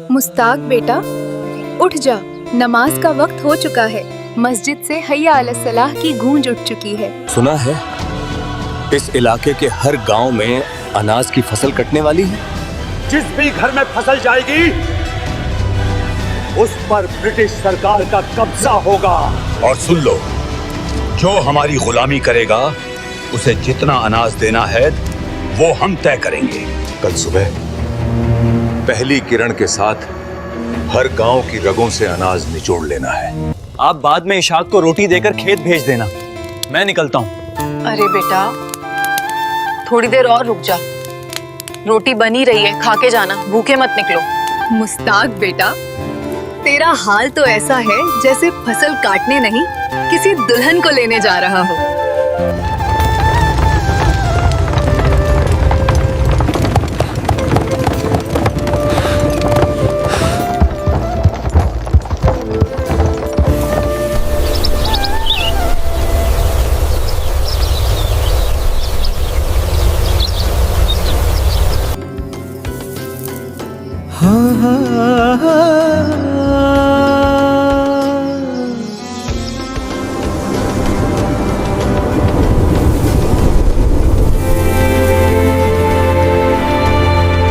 मुस्ताक बेटा, उठ जा, नमाज का वक्त हो चुका है। मस्जिद से हय्या अला सलाह की गूंज उठ चुकी है। सुना है इस इलाके के हर गांव में अनाज की फसल कटने वाली है। जिस भी घर में फसल जाएगी उस पर ब्रिटिश सरकार का कब्जा होगा। और सुन लो, जो हमारी गुलामी करेगा उसे जितना अनाज देना है वो हम तय करेंगे। कल सुबह पहली किरण के साथ हर गांव की रगों से अनाज निचोड़ लेना है। आप बाद में इशाक को रोटी देकर खेत भेज देना, मैं निकलता हूँ। अरे बेटा, थोड़ी देर और रुक जा, रोटी बनी रही है, खा के जाना, भूखे मत निकलो। मुस्ताक बेटा, तेरा हाल तो ऐसा है जैसे फसल काटने नहीं, किसी दुल्हन को लेने जा रहा हो।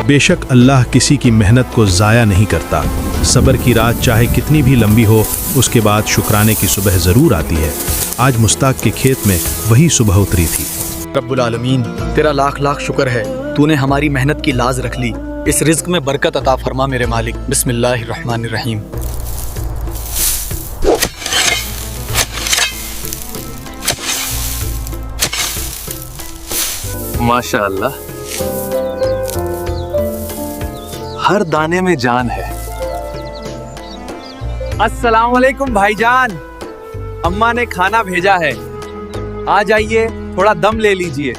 बेशक अल्लाह किसी की मेहनत को ज़ाया नहीं करता। सब्र की रात चाहे कितनी भी लंबी हो, उसके बाद शुक्राने की सुबह ज़रूर आती है। आज मुस्ताक के खेत में वही सुबह उतरी थी। रब्बुल आलमीन, तेरा लाख लाख शुक्र है, तूने हमारी मेहनत की लाज रख ली। इस रिज्क में बरकत अता फरमा मेरे मालिक। बिस्मिल्लाहिर्रहमानिर्रहीम। माशाअल्लाह, हर दाने में जान है। अस्सलाम वालेकुम भाईजान, अम्मा ने खाना भेजा है, आ जाइए, थोड़ा दम ले लीजिए।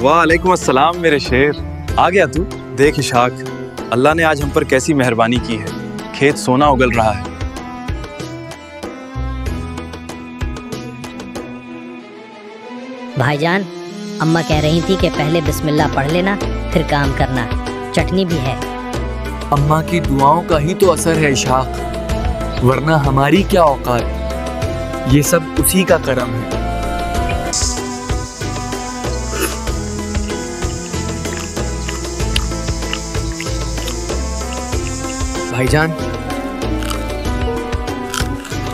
वालेकुम अस्सलाम मेरे शेर, आ गया तू? देख इशाक, अल्लाह ने आज हम पर कैसी मेहरबानी की है। खेत सोना उगल रहा है। भाईजान, अम्मा कह रही थी कि पहले बिस्मिल्लाह पढ़ लेना, फिर काम करना। चटनी भी है। अम्मा की दुआओं का ही तो असर है इशाक, वरना हमारी क्या औकात। ये सब उसी का करम है। भाईजान,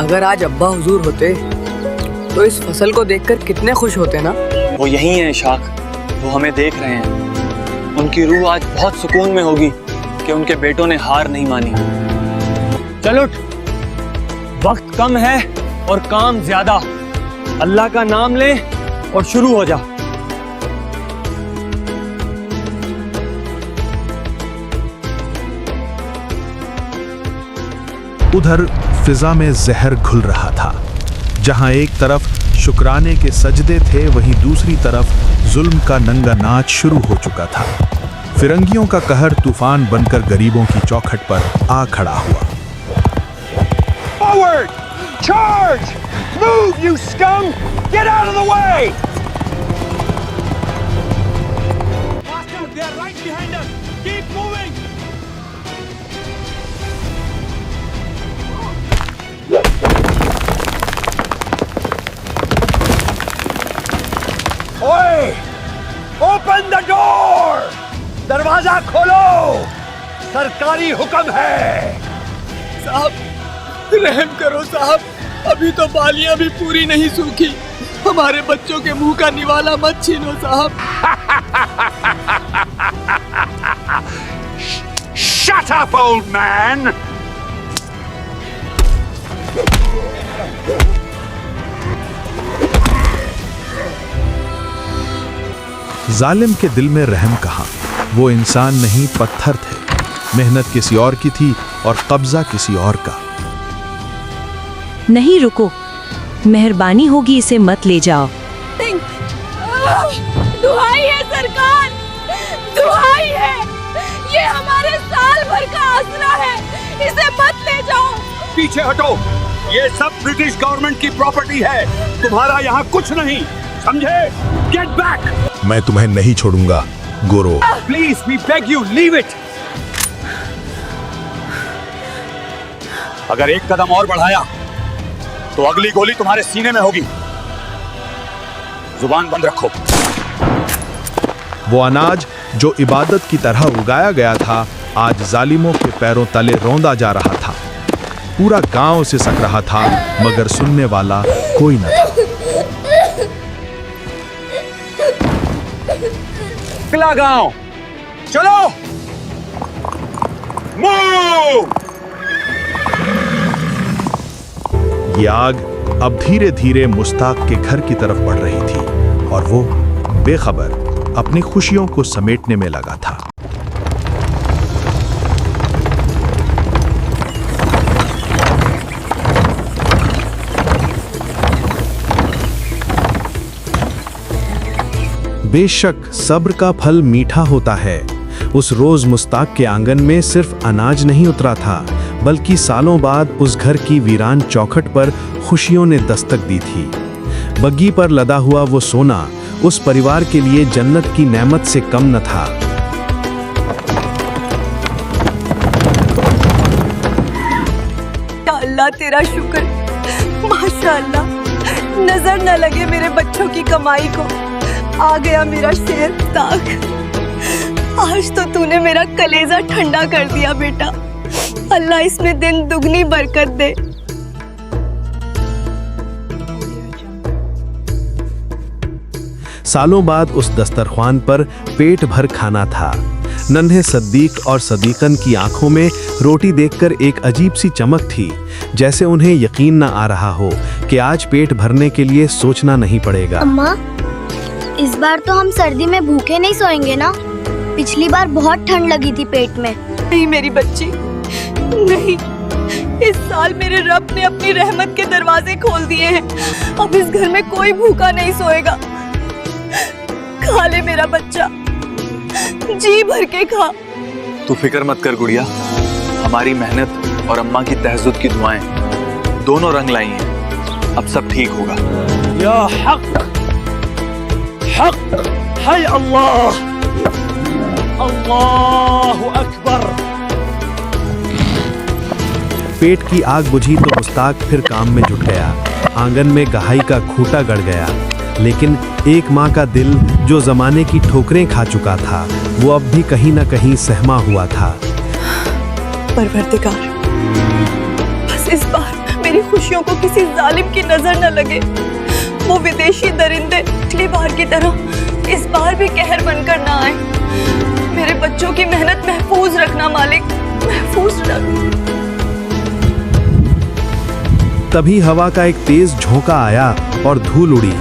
अगर आज अब्बा हुजूर होते तो इस फसल को देखकर कितने खुश होते ना। वो यही है इशाक, वो हमें देख रहे हैं। उनकी रूह आज बहुत सुकून में होगी कि उनके बेटों ने हार नहीं मानी। चल उठ, वक्त कम है और काम ज्यादा। अल्लाह का नाम ले और शुरू हो जा। उधर फिजा में जहर घुल रहा था। जहां एक तरफ शुक्राने के सजदे थे, वहीं दूसरी तरफ जुल्म का नंगा नाच शुरू हो चुका था। फिरंगियों का कहर तूफान बनकर गरीबों की चौखट पर आ खड़ा हुआ। Forward! Charge! Move, you scum! Get out of the way! Faster! They are right behind us! Keep moving! Oi! Open the door! दरवाजा खोलो, सरकारी हुक्म है। साहब, रहम करो साहब, अभी तो बालियां भी पूरी नहीं सूखी। हमारे बच्चों के मुंह का निवाला मत छीनो साहब। Shut up, old man! जालिम के दिल में रहम कहाँ। वो इंसान नहीं, पत्थर थे। मेहनत किसी और की थी और कब्जा किसी और का। नहीं रुको, मेहरबानी होगी, इसे मत ले जाओ। दुहाई है सरकार, दुहाई है, ये हमारे साल भर का आसरा है, इसे मत ले जाओ। पीछे हटो, ये सब ब्रिटिश गवर्नमेंट की प्रॉपर्टी है, तुम्हारा यहाँ कुछ नहीं, समझे? Get back. मैं तुम्हें नहीं छोड़ूंगा गोरो। Please, we beg you, leave it. अगर एक कदम और बढ़ाया तो अगली गोली तुम्हारे सीने में होगी। जुबान बंद रखो। वो अनाज जो इबादत की तरह उगाया गया था आज जालिमों के पैरों तले रौंदा जा रहा था। पूरा गांव सिसक रहा था मगर सुनने वाला कोई न था। अगला गांव चलो। मूव! ये आग अब धीरे धीरे मुस्ताक के घर की तरफ बढ़ रही थी और वो बेखबर अपनी खुशियों को समेटने में लगा था। बेशक सब्र का फल मीठा होता है। उस रोज मुस्ताक के आंगन में सिर्फ अनाज नहीं उतरा था बल्कि सालों बाद उस घर की वीरान चौखट पर खुशियों ने दस्तक दी थी। बग्गी पर लदा हुआ वो सोना उस परिवार के लिए जन्नत की नेमत से कम न था। अल्लाह तेरा शुक्र, माशाअल्लाह, नजर न लगे मेरे बच्चों की कमाई को। आ गया मेरा शेर ताक। आज तो तूने मेरा कलेजा ठंडा कर दिया बेटा। अल्लाह इसमें दिन दुगनी बरकत दे। सालों बाद उस दस्तरख्वान पर पेट भर खाना था। नन्हे सद्दीक और सदीकन की आंखों में रोटी देखकर एक अजीब सी चमक थी, जैसे उन्हें यकीन न आ रहा हो कि आज पेट भरने के लिए सोचना नहीं पड़ेगा। अम्मा, इस बार तो हम सर्दी में भूखे नहीं सोएंगे ना? पिछली बार बहुत ठंड लगी थी पेट में। नहीं मेरी बच्ची, नहीं। इस साल मेरे रब ने अपनी रहमत के दरवाजे खोल दिए हैं। अब इस घर में कोई भूखा नहीं सोएगा। खा ले मेरा बच्चा, जी भर के खा। तू फिक्र मत कर गुड़िया, हमारी मेहनत और अम्मा की तहज्जुद की दुआएं दोनों रंग लाई हैं। अब सब ठीक होगा। या हक हक है अल्लाह, अल्लाहु अकबर। पेट की आग बुझी तो मुस्ताक फिर काम में जुट गया। आंगन में गहाई का खूंटा गड़ गया, लेकिन एक माँ का दिल जो जमाने की ठोकरें खा चुका था वो अब भी कहीं न कहीं सहमा हुआ था। परवरदिगार, बस इस बार मेरी खुशियों को किसी जालिम की नजर न लगे। वो विदेशी दरिंदे पिछली बार की तरह इस बार भी कहर बनकर ना आए। मेरे बच्चों की मेहनत महफूज रखना मालिक, महफूज रख। तभी हवा का एक तेज झोंका आया और धूल उड़ी।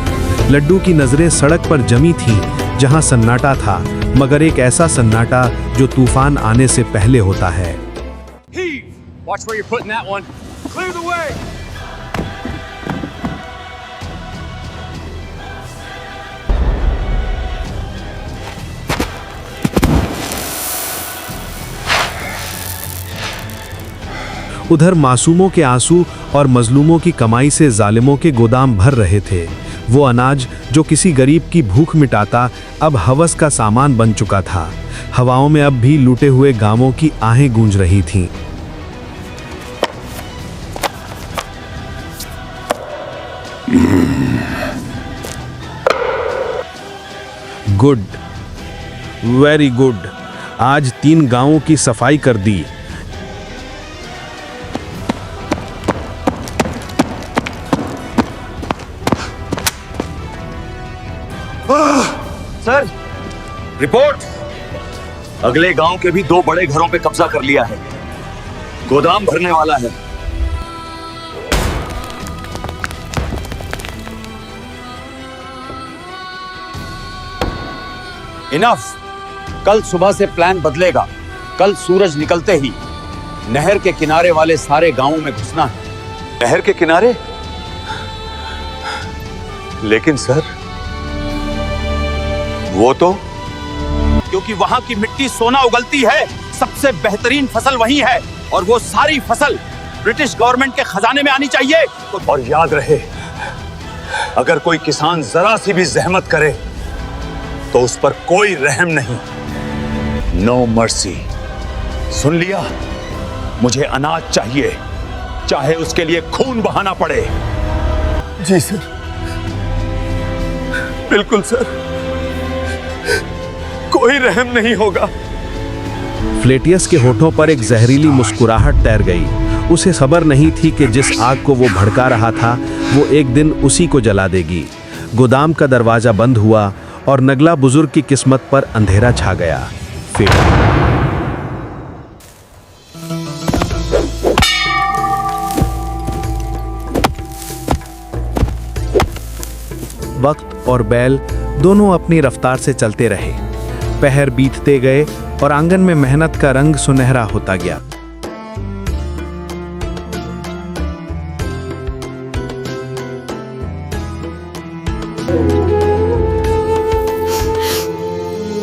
लड्डू की नजरें सड़क पर जमी थीं, जहां सन्नाटा था, मगर एक ऐसा सन्नाटा जो तूफान आने से पहले होता है। Watch where you're putting that one. Clear the way. उधर मासूमों के आंसू और मजलूमों की कमाई से जालिमों के गोदाम भर रहे थे। वो अनाज जो किसी गरीब की भूख मिटाता अब हवस का सामान बन चुका था। हवाओं में अब भी लूटे हुए गांवों की आहें गूंज रही थीं। Good, very good. आज 3 गांवों की सफाई कर दी। Sir, report. अगले गांव के भी 2 बड़े घरों पे कब्जा कर लिया है। गोदाम भरने वाला है। इनफ। कल सुबह से प्लान बदलेगा। कल सूरज निकलते ही नहर के किनारे वाले सारे गांवों में घुसना है। नहर के किनारे? लेकिन सर, वो तो क्योंकि वहां की मिट्टी सोना उगलती है। सबसे बेहतरीन फसल वही है और वो सारी फसल ब्रिटिश गवर्नमेंट के खजाने में आनी चाहिए। और याद रहे, अगर कोई किसान जरा सी भी जहमत करे तो उस पर कोई रहम नहीं। No mercy. सुन लिया? मुझे अनाज चाहिए, चाहे उसके लिए खून बहाना पड़े। जी सर, बिल्कुल सर, कोई रहम नहीं होगा। फ्लेटियस के होठों पर एक जहरीली मुस्कुराहट तैर गई। उसे खबर नहीं थी कि जिस आग को वो भड़का रहा था वो एक दिन उसी को जला देगी। गोदाम का दरवाजा बंद हुआ और नगला बुजुर्ग की किस्मत पर अंधेरा छा गया। फिर वक्त और बैल दोनों अपनी रफ्तार से चलते रहे। पहर बीतते गए और आंगन में मेहनत का रंग सुनहरा होता गया।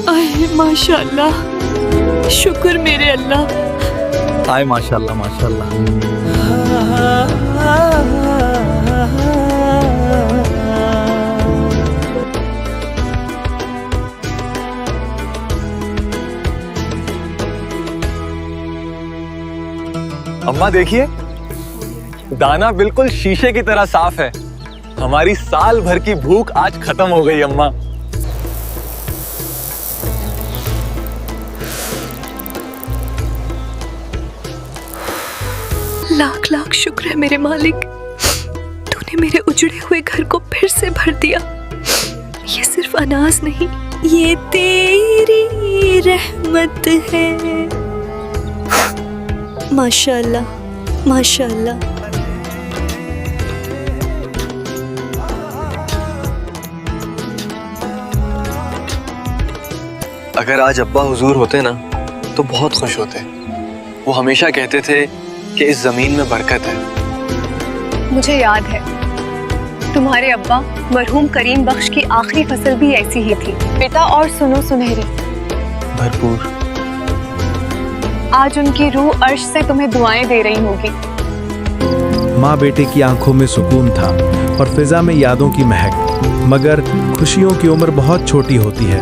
आए माशाल्लाह, शुक्र मेरे अल्लाह। आए माशाल्लाह माशाल्लाह। अम्मा देखिए, दाना बिल्कुल शीशे की तरह साफ है। हमारी साल भर की भूख आज खत्म हो गई अम्मा। लाख लाख शुक्र है मेरे मालिक, तूने मेरे उजड़े हुए घर को फिर से भर दिया। ये सिर्फ अनाज नहीं, ये तेरी रहमत है। माशाल्लाह माशाल्लाह। अगर आज अब्बा हुजूर होते ना तो बहुत खुश होते। वो हमेशा कहते थे कि इस जमीन में बरकत है। मुझे याद है तुम्हारे अब्बा मरहूम करीम बख्श की आखिरी फसल भी ऐसी ही थी। बेटा और सुनो सुनहरी, भरपूर। आज उनकी रूह अर्श से तुम्हें दुआएं दे रही होगी। माँ बेटे की आंखों में सुकून था और फिजा में यादों की महक, मगर खुशियों की उम्र बहुत छोटी होती है।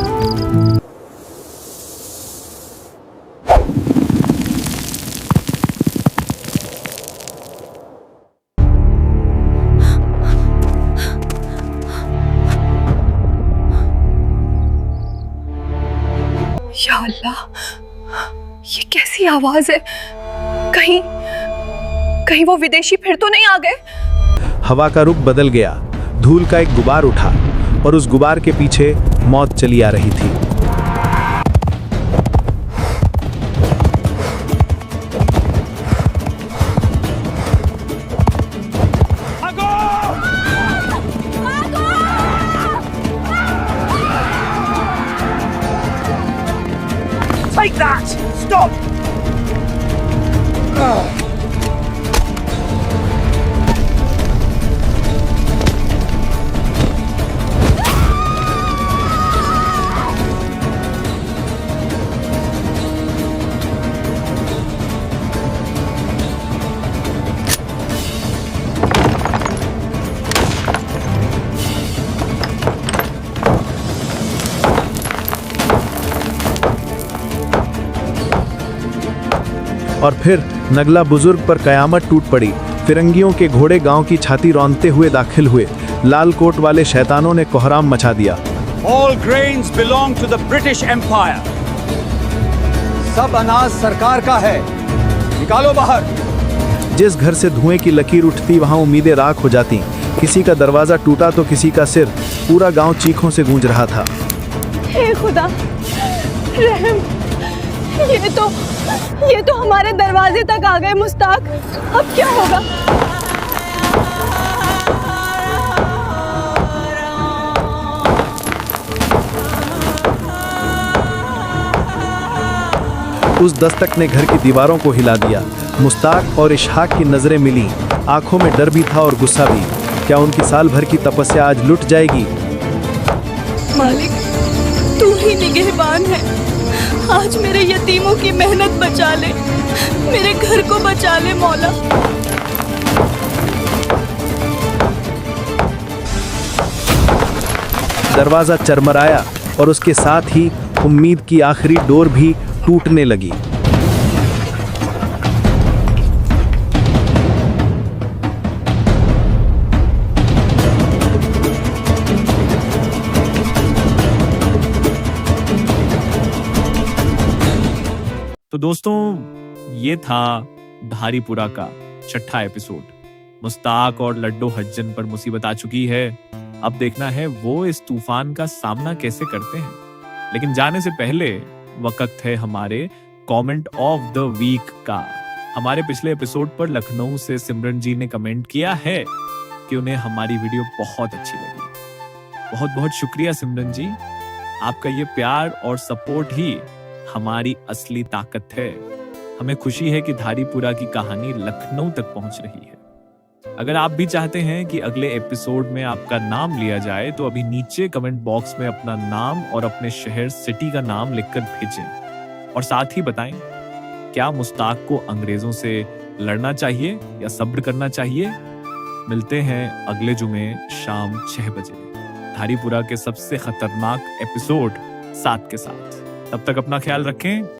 या अल्लाह, ये कैसी आवाज है? कहीं कहीं वो विदेशी फिर तो नहीं आ गए? हवा का रुख बदल गया। धूल का एक गुबार उठा और उस गुबार के पीछे मौत चली आ रही थी। Like that! Stop! और फिर नगला बुजुर्ग पर कयामत टूट पड़ी। फिरंगियों के घोड़े गांव की छाती रौंदते हुए दाखिल हुए। लाल कोट वाले शैतानों ने कोहराम मचा दिया। All grains belong to the British Empire. सब अनाज सरकार का है, निकालो बाहर। जिस घर से धुएं की लकीर उठती वहां उम्मीदें राख हो जाती। किसी का दरवाजा टूटा तो किसी का सिर। पूरा गांव चीखों से गूंज रहा था। हे खुदा रहम, ये तो हमारे दरवाजे तक आ गए मुस्ताक। अब क्या होगा? उस दस्तक ने घर की दीवारों को हिला दिया। मुस्ताक और इशहाक की नजरें मिली। आंखों में डर भी था और गुस्सा भी। क्या उनकी साल भर की तपस्या आज लुट जाएगी? मालिक, तू ही निगहबान है। आज मेरे यतीमों की मेहनत बचा ले, मेरे घर को बचा ले मौला। दरवाजा चरमराया और उसके साथ ही उम्मीद की आखिरी डोर भी टूटने लगी। तो दोस्तों ये था धारीपुरा का 6ठा एपिसोड। मुस्ताक और लड्डू हज्जन पर मुसीबत आ चुकी है। अब देखना है वो इस तूफान का सामना कैसे करते हैं। लेकिन जाने से पहले वक्त है हमारे कमेंट ऑफ द वीक का। हमारे पिछले एपिसोड पर लखनऊ से सिमरन जी ने कमेंट किया है कि उन्हें हमारी वीडियो बहुत अच्छी लगी। बहुत बहुत शुक्रिया सिमरन जी, आपका ये प्यार और सपोर्ट ही हमारी असली ताकत है। हमें खुशी है कि धारीपुरा की कहानी लखनऊ तक पहुंच रही है। अगर आप भी चाहते हैं कि अगले एपिसोड में आपका नाम लिया जाए तो अभी नीचे कमेंट बॉक्स में अपना नाम और अपने शहर सिटी का नाम लिखकर भेजें और साथ ही बताएं क्या मुस्ताक को अंग्रेजों से लड़ना चाहिए या सब्र करना चाहिए। मिलते हैं अगले जुमे शाम 6 बजे धारीपुरा के सबसे खतरनाक एपिसोड 7 के साथ। तब तक अपना ख्याल रखें।